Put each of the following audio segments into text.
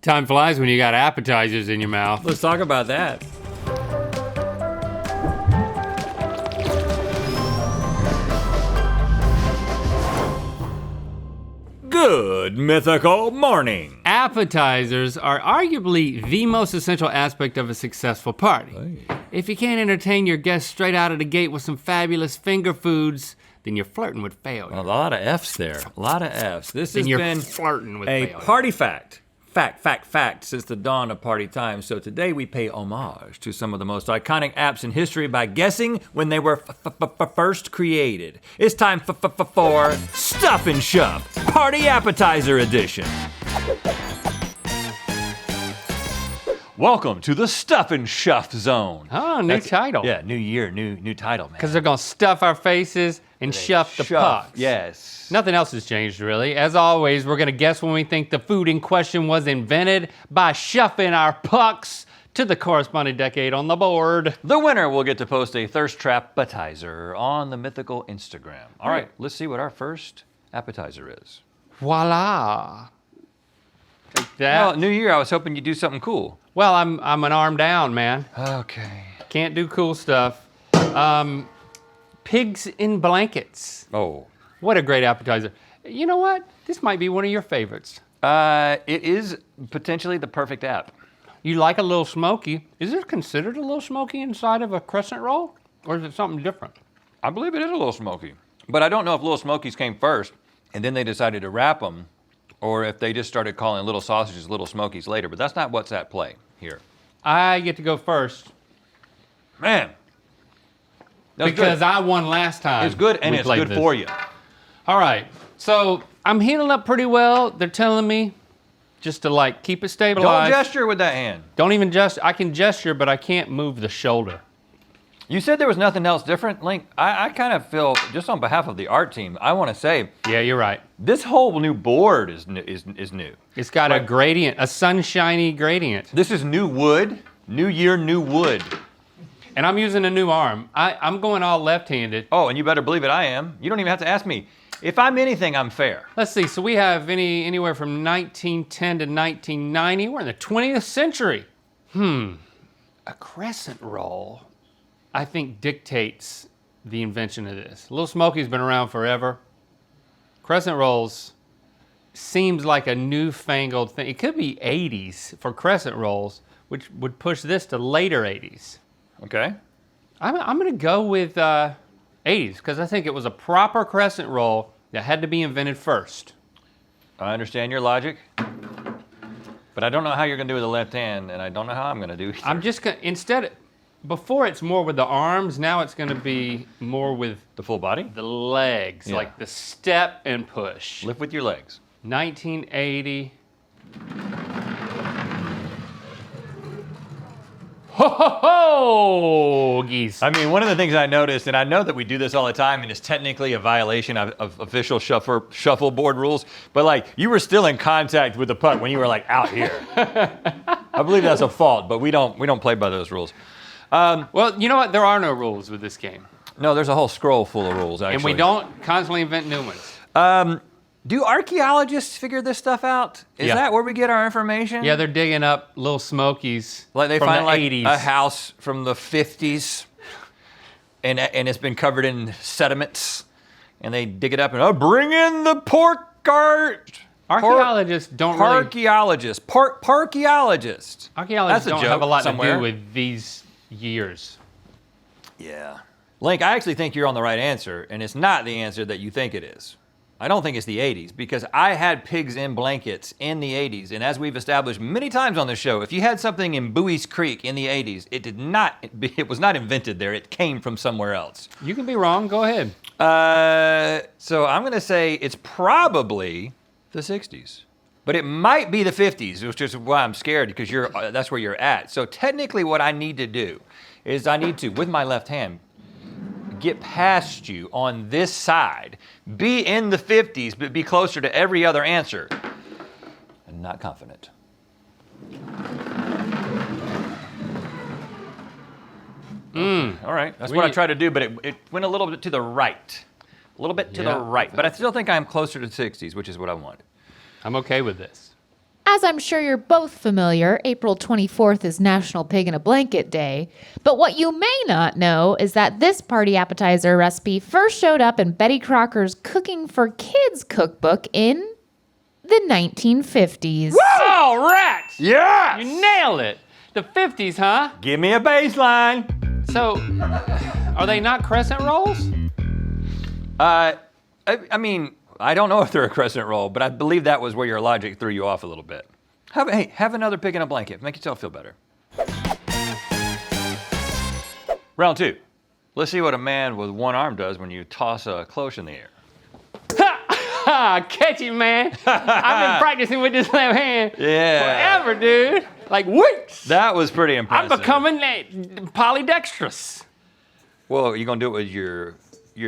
Time flies when you got appetizers in your mouth. Let's talk about that. Good mythical morning. Appetizers are arguably the most essential aspect of a successful party. Hey. If you can't entertain your guests straight out of the gate with some fabulous finger foods, then you're flirting with failure. A lot of F's there, a lot of F's. This has been flirting with a failure. party fact since the dawn of party time. So today we pay homage to some of the most iconic apps in history by guessing when they were first created. It's time for Stuff and Shuff, Party Appetizer Edition. Welcome to the Stuff and Shuff Zone. Oh, new title. Yeah, new year, new title, man. Because they're gonna stuff our faces and shuff the pucks. Yes. Nothing else has changed really. As always, we're gonna guess when we think the food in question was invented by shuffing our pucks to the corresponding decade on the board. The winner will get to post a thirst trap appetizer on the Mythical Instagram. All right, let's see what our first appetizer is. Voila. Take that. Well, New Year, I was hoping you'd do something cool. Well, I'm an arm down, man. Okay. Can't do cool stuff. Pigs in blankets. Oh. What a great appetizer. You know what? This might be one of your favorites. It is potentially the perfect app. You like a little smoky. Is it considered a little smoky inside of a crescent roll? Or is it something different? I believe it is a little smoky. But I don't know if Little Smokies came first and then they decided to wrap them, or if they just started calling little sausages Little Smokies later, but that's not what's at play here. I get to go first. Man. Because good. I won last time. It's good and it's good for you. All right, so I'm healing up pretty well. They're telling me just to like keep it stabilized. Don't gesture with that hand. Don't even gesture. I can gesture, but I can't move the shoulder. You said there was nothing else different, Link. I kind of feel, just on behalf of the art team, I want to say, Yeah, you're right. this whole new board is new. It's got a gradient, a sunshiny gradient. This is new wood, new year, new wood. And I'm using a new arm. I'm going all left-handed. Oh, and you better believe it, I am. You don't even have to ask me. If I'm anything, I'm fair. Let's see, so we have anywhere from 1910 to 1990. We're in the 20th century. A crescent roll, I think, dictates the invention of this. Little Smoky's been around forever. Crescent rolls seems like a newfangled thing. It could be 80s for crescent rolls, which would push this to later 80s. Okay. I'm gonna go with 80s, because I think it was a proper crescent roll that had to be invented first. I understand your logic, but I don't know how you're gonna do with the left hand, and I don't know how I'm gonna do either. I'm just gonna, before it's more with the arms, now it's gonna be more with The full body? the legs, Yeah. like the step and push. Lift with your legs. 1980. Ho ho ho, geese. I mean, one of the things I noticed, and I know that we do this all the time, and it's technically a violation of official shuffleboard rules, but like, you were still in contact with the puck when you were like out here. I believe that's a fault, but we don't play by those rules. Well, you know what? There are no rules with this game. No, there's a whole scroll full of rules, actually. And we don't constantly invent new ones. Do archaeologists figure this stuff out? Is Yeah. that where we get our information? Yeah, they're digging up Little Smokies Like they from find the like 80s. a house from the 50s, and it's been covered in sediments, and they dig it up and bring in the pork art. Archaeologists don't really. Archaeologists. Parkeologists. Archaeologists That's a don't joke have a lot somewhere. to do with these years. Yeah. Link, I actually think you're on the right answer, and it's not the answer that you think it is. I don't think it's the 80s, because I had pigs in blankets in the 80s, and as we've established many times on the show, if you had something in Bowie's Creek in the 80s, it was not invented there, it came from somewhere else. You can be wrong. Go ahead. So I'm gonna say it's probably the 60s, but it might be the 50s, which is why I'm scared, because that's where you're at. So technically what I need to do is I need to, with my left hand, get past you on this side, be in the 50s, but be closer to every other answer. I'm not confident. All right, that's what I tried to do, but it went a little bit to the right. A little bit to the right, but I still think I'm closer to 60s, which is what I wanted. I'm okay with this. As I'm sure you're both familiar, April 24th is National Pig in a Blanket Day. But what you may not know is that this party appetizer recipe first showed up in Betty Crocker's Cooking for Kids cookbook in the 1950s. All right. Yes! You nailed it. The 50s, huh? Give me a baseline. So, are they not crescent rolls? I mean, I don't know if they're a crescent roll, but I believe that was where your logic threw you off a little bit. Have another pig in a blanket. Make yourself feel better. Round 2. Let's see what a man with one arm does when you toss a cloche in the air. Ha! Catch it, man. I've been practicing with this left hand forever, dude. Like weeks. That was pretty impressive. I'm becoming polydextrous. Well, you gonna do it with your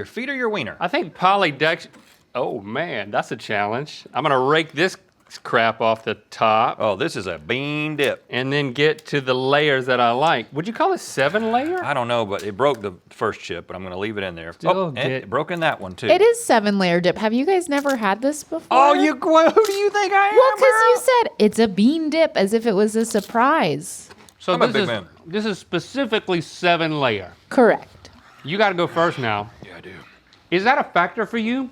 feet or your wiener? I think polydextrous. Oh man, that's a challenge. I'm gonna rake this crap off the top. Oh, this is a bean dip. And then get to the layers that I like. Would you call it 7-layer? I don't know, but it broke the first chip, but I'm gonna leave it in there. Still and it broke in that one too. It is 7-layer dip. Have you guys never had this before? Oh, who do you think I am? Well, because you girl? said it's a bean dip as if it was a surprise. So I'm a big man. this is specifically 7-layer. Correct. You got to go first now. Yeah, I do. Is that a factor for you?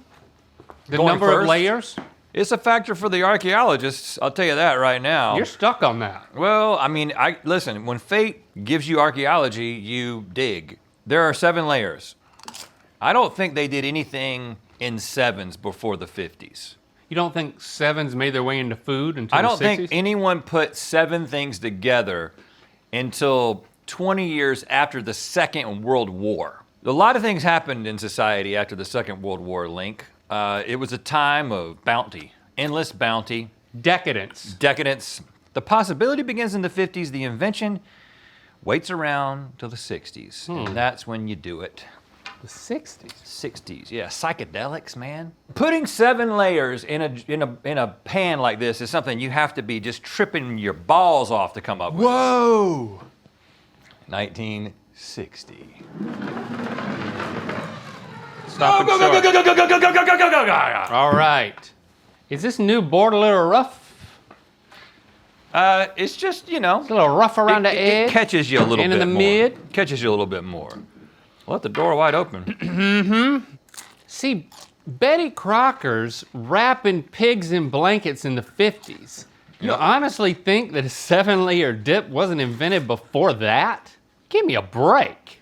The Going number first? of layers? It's a factor for the archaeologists. I'll tell you that right now. You're stuck on that. Well, I mean, listen. When fate gives you archaeology, you dig. There are 7 layers. I don't think they did anything in 7s before the 50s. You don't think 7s made their way into food until I don't the 60s? think anyone put 7 things together until 20 years after the Second World War. A lot of things happened in society after the Second World War, Link. It was a time of bounty, endless bounty. Decadence. Decadence. The possibility begins in the 50s. The invention waits around till the 60s. And that's when you do it. The 60s. 60s, yeah, psychedelics, man. Putting 7 layers in a pan like this is something you have to be just tripping your balls off to come up with. Whoa! 1960. Stop Go, go, go, go, go, go, go, go, go, go, go, go, go, go. All right. Is this new board a little rough? It's just, you know. It's a little rough around the edge? It catches you a little bit And in the more. mid? Catches you a little bit more. Let the door wide open. See, Betty Crocker's wrapping pigs in blankets in the 50s. You honestly think that a 7-layer dip wasn't invented before that? Give me a break.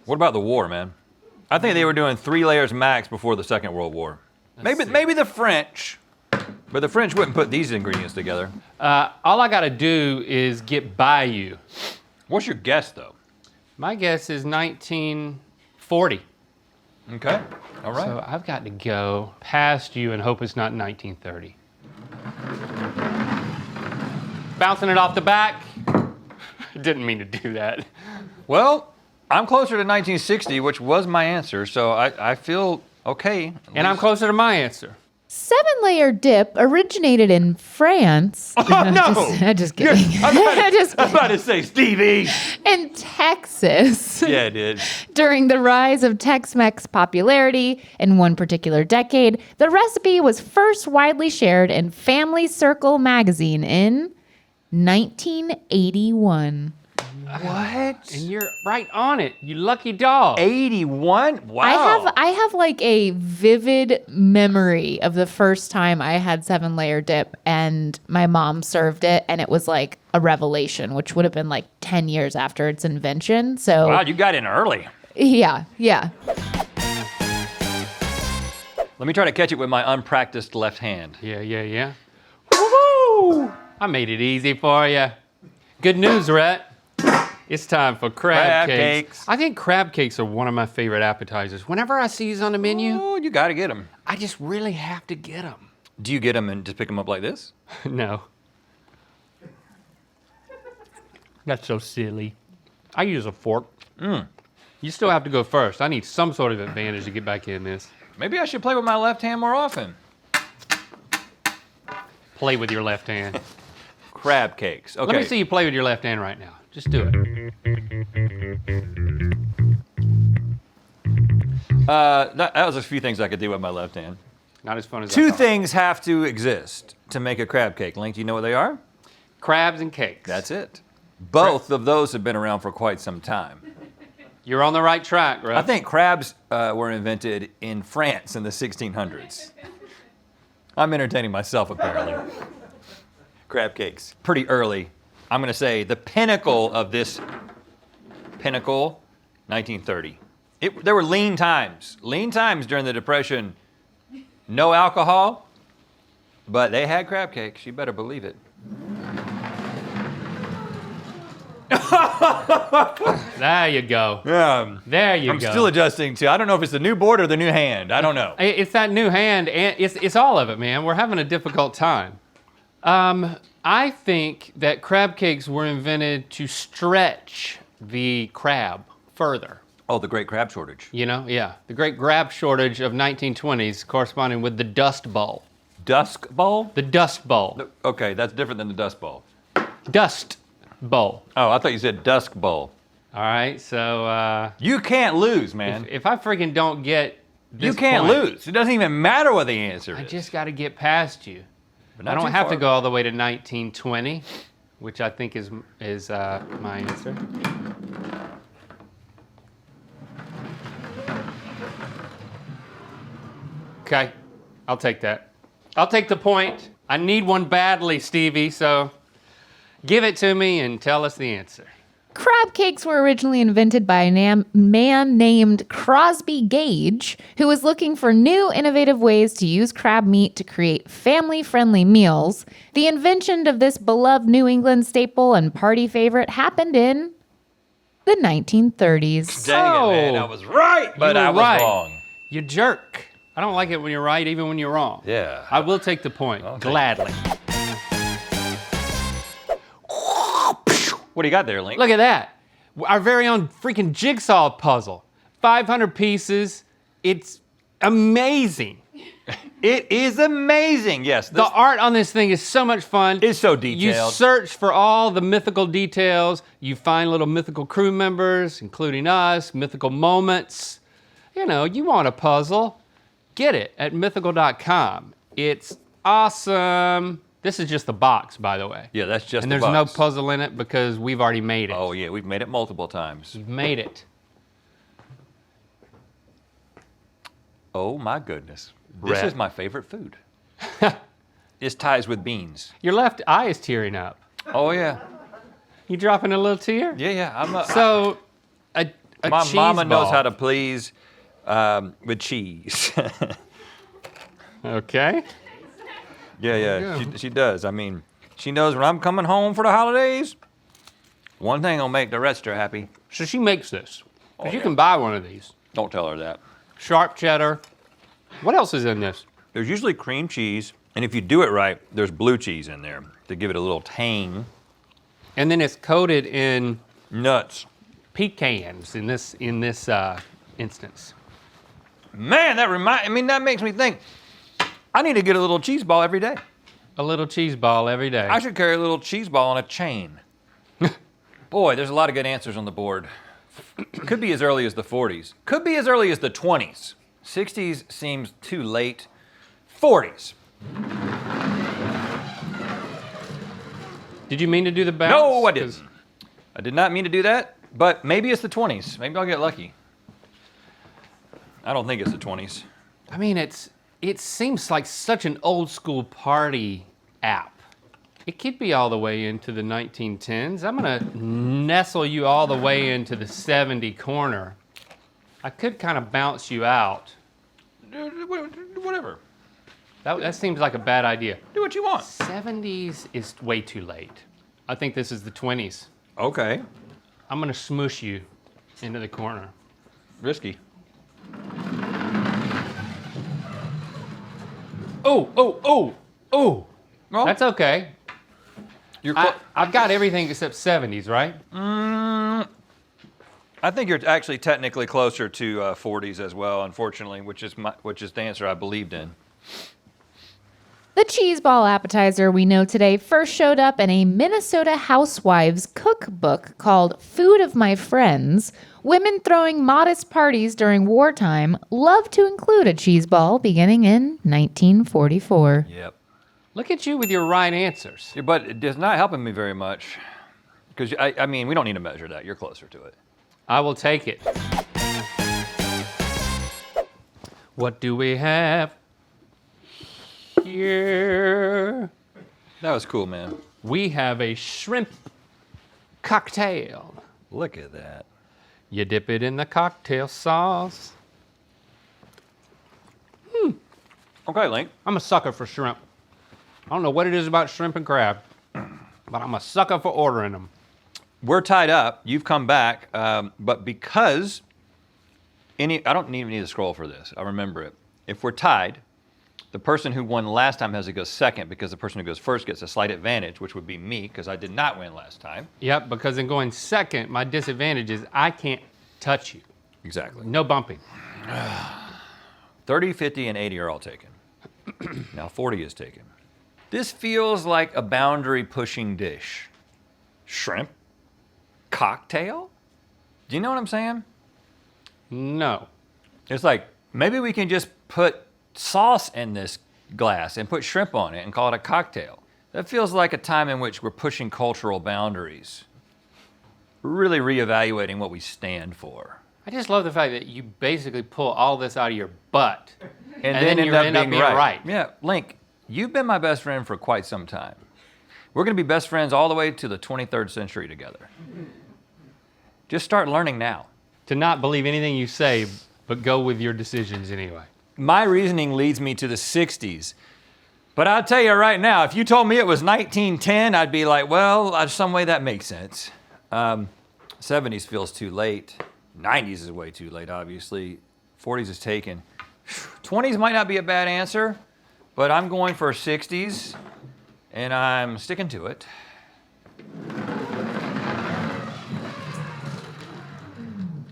What about the war, man? I think they were doing 3 layers max before the Second World War. Maybe the French, but the French wouldn't put these ingredients together. All I gotta do is get by you. What's your guess, though? My guess is 1940. Okay, all right. So I've got to go past you and hope it's not 1930. Bouncing it off the back. Didn't mean to do that. Well, I'm closer to 1960, which was my answer, so I feel okay. And I'm closer to my answer. 7-layer dip originated in France. Oh, no! Just kidding. I'm about to say Stevie. In Texas. Yeah, it did. During the rise of Tex-Mex popularity in one particular decade, the recipe was first widely shared in Family Circle magazine in 1981. What? And you're right on it, you lucky dog. 81? Wow. I have like a vivid memory of the first time I had 7-layer dip and my mom served it and it was like a revelation, which would have been like 10 years after its invention. So Wow, you got in early. yeah. Let me try to catch it with my unpracticed left hand. Yeah. Woohoo! I made it easy for you. Good news, Rhett. It's time for crab cakes. I think crab cakes are one of my favorite appetizers. Whenever I see these on the menu, Oh, you got to get them. I just really have to get them. Do you get them and just pick them up like this? No. That's so silly. I use a fork. You still have to go first. I need some sort of advantage to get back in this. Maybe I should play with my left hand more often. Play with your left hand. Crab cakes. Okay. Let me see you play with your left hand right now. Just do it. That was a few things I could do with my left hand. Not as fun as I Two thought. things have to exist. to make a crab cake. Link, do you know what they are? Crabs and cakes. That's it. Both of those have been around for quite some time. You're on the right track, Russ. I think crabs were invented in France in the 1600s. I'm entertaining myself, apparently. Crab cakes. Pretty early. I'm going to say the pinnacle of this pinnacle, 1930. There were lean times. Lean times during the Depression. No alcohol, but they had crab cakes. You better believe it. There you go. There you I'm go. still adjusting to. I don't know if it's the new board or the new hand. I don't know. It's that new hand, and it's all of it, man. We're having a difficult time. I think that crab cakes were invented to stretch the crab further. Oh, the great crab shortage. You know, yeah. The great crab shortage of 1920s corresponding with the Dust Bowl. Dusk Bowl? The Dust Bowl. Okay, that's different than the Dust Bowl. Dust Bowl. Oh, I thought you said Dusk Bowl. All right, so You can't lose, man. if I freaking don't get this You can't point, lose. It doesn't even matter what the answer I is. just got to get past you. But I not don't too have to far. go all the way to 1920, which I think is my answer. Okay, I'll take that. I'll take the point. I need one badly, Stevie, so give it to me and tell us the answer. Crab cakes were originally invented by a man named Crosby Gage, who was looking for new, innovative ways to use crab meat to create family-friendly meals. The invention of this beloved New England staple and party favorite happened in the 1930s. Dang it, man. I was right, but You were I was right. wrong. You jerk. I don't like it when you're right, even when you're wrong. Yeah. I will take the point, Okay. gladly. What do you got there, Link? Look at that. Our very own freaking jigsaw puzzle. 500 pieces. It's amazing. It is amazing. Yes. The art on this thing is so much fun. It's so You detailed. search for all the mythical details. You find little mythical crew members, including us, mythical moments. You know, you want a puzzle, get it at mythical.com. It's awesome. This is just the box, by the way. Yeah, that's just And the there's no box. puzzle in it because we've already made it. Oh, yeah, we've made it multiple times. We've made it. Oh, my goodness. This Red. is my favorite food. This ties with beans. Your left eye is tearing up. Oh, yeah. You dropping a little tear? Yeah. I'm a, So, a my cheese mama knows ball. how to please with cheese. Okay. Yeah. She does. I mean, she knows when I'm coming home for the holidays, one thing will make the rest her happy. So she makes this. 'Cause Oh, you yeah. can buy one of these. Don't tell her that. Sharp cheddar. What else is in this? There's usually cream cheese, and if you do it right, there's blue cheese in there to give it a little tang. And then it's coated in Nuts. pecans in this instance. Man, that makes me think. I need to get a little cheese ball every day. A little cheese ball every day. I should carry a little cheese ball on a chain. Boy, there's a lot of good answers on the board. Could be as early as the 40s. Could be as early as the 20s. 60s seems too late. 40s. Did you mean to do the bounce? No, I 'Cause- didn't. I did not mean to do that, but maybe it's the 20s. Maybe I'll get lucky. I don't think it's the 20s. I mean, it seems like such an old school party app. It could be all the way into the 1910s. I'm gonna nestle you all the way into the 70 corner. I could kind of bounce you out. Whatever. That seems like a bad idea. Do what you want. 70s is way too late. I think this is the 20s. Okay. I'm gonna smoosh you into the corner. Risky. Oh. Well, That's okay. you're I've got everything except 70s, right? I think you're actually technically closer to 40s as well, unfortunately, which is the answer I believed in. The cheese ball appetizer we know today first showed up in a Minnesota housewives cookbook called Food of My Friends. Women throwing modest parties during wartime loved to include a cheese ball beginning in 1944. Yep. Look at you with your right answers. Yeah, but it's not helping me very much. Because, I mean, we don't need to measure that. You're closer to it. I will take it. What do we have here? That was cool, man. We have a shrimp cocktail. Look at that. You dip it in the cocktail sauce. Okay, Link. I'm a sucker for shrimp. I don't know what it is about shrimp and crab, but I'm a sucker for ordering them. We're tied up. You've come back, but because I don't even need to scroll for this. I remember it. If we're tied, the person who won last time has to go second because the person who goes first gets a slight advantage, which would be me because I did not win last time. Yep, because in going second, my disadvantage is I can't touch you. Exactly. No bumping. 30, 50, and 80 are all taken. Now 40 is taken. This feels like a boundary pushing dish. Shrimp? Cocktail? Do you know what I'm saying? No. It's like, maybe we can just put sauce in this glass and put shrimp on it and call it a cocktail. That feels like a time in which we're pushing cultural boundaries. We're really reevaluating what we stand for. I just love the fact that you basically pull all this out of your butt. And then you end up being right. Yeah, Link, you've been my best friend for quite some time. We're going to be best friends all the way to the 23rd century together. Just start learning now. To not believe anything you say, but go with your decisions anyway. My reasoning leads me to the 60s. But I'll tell you right now, if you told me it was 1910, I'd be like, well, some way that makes sense. 70s feels too late. 90s is way too late, obviously. 40s is taken. 20s might not be a bad answer, but I'm going for 60s, and I'm sticking to it.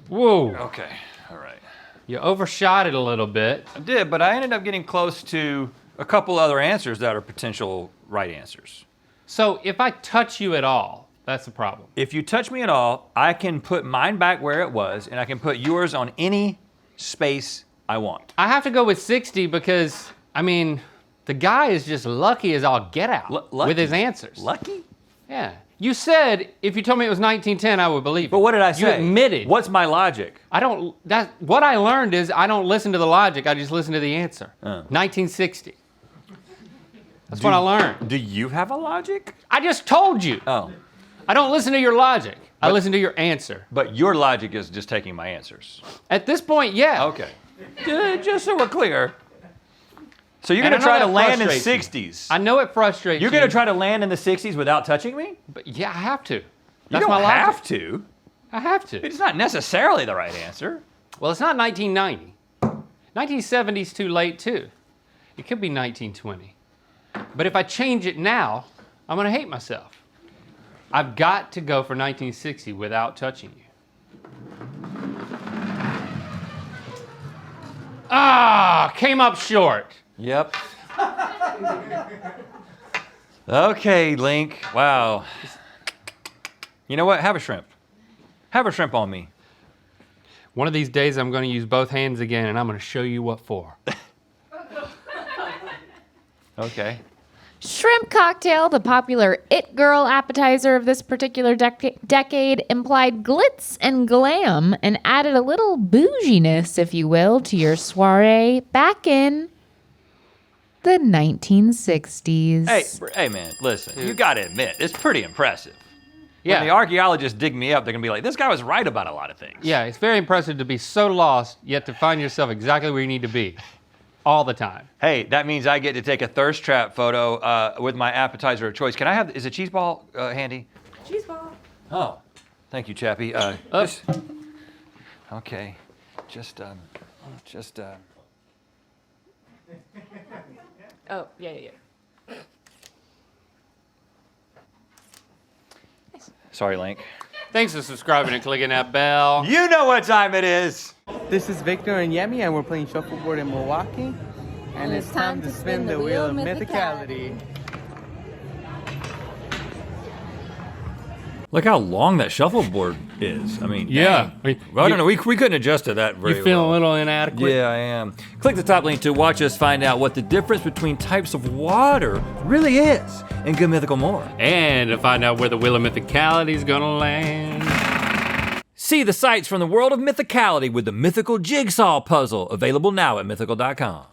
Whoa. Okay, all right. You overshot it a little bit. I did, but I ended up getting close to a couple other answers that are potential right answers. So if I touch you at all, that's the problem. If you touch me at all, I can put mine back where it was, and I can put yours on any space I want. I have to go with 60 because, I mean, the guy is just lucky as all get out with his answers. Lucky? Yeah. You said if you told me it was 1910, I would believe you. But what did I say? You admitted. What's my logic? What I learned is I don't listen to the logic, I just listen to the answer. 1960. That's what I learned. Do you have a logic? I just told you. Oh. I don't listen to your logic. I listen to your answer. But your logic is just taking my answers. At this point, yeah. Okay. Just so we're clear. So you're And going to I know try to that land in frustrates 60s. I know it frustrates you. You're going to try to land in the 60s without touching me? But yeah, I have to. You That's don't my logic. have to. I have to. It's not necessarily the right answer. Well, it's not 1990. 1970 is too late, too. It could be 1920. But if I change it now, I'm going to hate myself. I've got to go for 1960 without touching you. Ah, came up short. Yep. Okay, Link. Wow. You know what? Have a shrimp. Have a shrimp on me. One of these days, I'm going to use both hands again, and I'm going to show you what for. Okay. Shrimp cocktail, the popular it girl appetizer of this particular decade, implied glitz and glam and added a little bouginess, if you will, to your soiree back in the 1960s. Hey, man, listen. You got to admit, it's pretty impressive. Yeah. When the archaeologists dig me up, they're going to be like, this guy was right about a lot of things. Yeah, it's very impressive to be so lost, yet to find yourself exactly where you need to be all the time. Hey, that means I get to take a thirst trap photo with my appetizer of choice. Can I have, is a cheese ball handy? Cheese ball. Oh, thank you, Chappie. Okay, just. Oh, yeah. Sorry, Link. Thanks for subscribing and clicking that bell. You know what time it is. This is Victor and Yemi, and we're playing shuffleboard in Milwaukee. And it's time to spin the wheel of mythicality. Look how long that shuffleboard is. I mean, Yeah. dang. Well, I don't know. We couldn't adjust to that very You feeling well. a little inadequate? Yeah, I am. Click the top link to watch us find out what the difference between types of water really is in Good Mythical More. And to find out where the Wheel of Mythicality is gonna land. See the sights from the world of mythicality with the Mythical Jigsaw Puzzle, available now at mythical.com.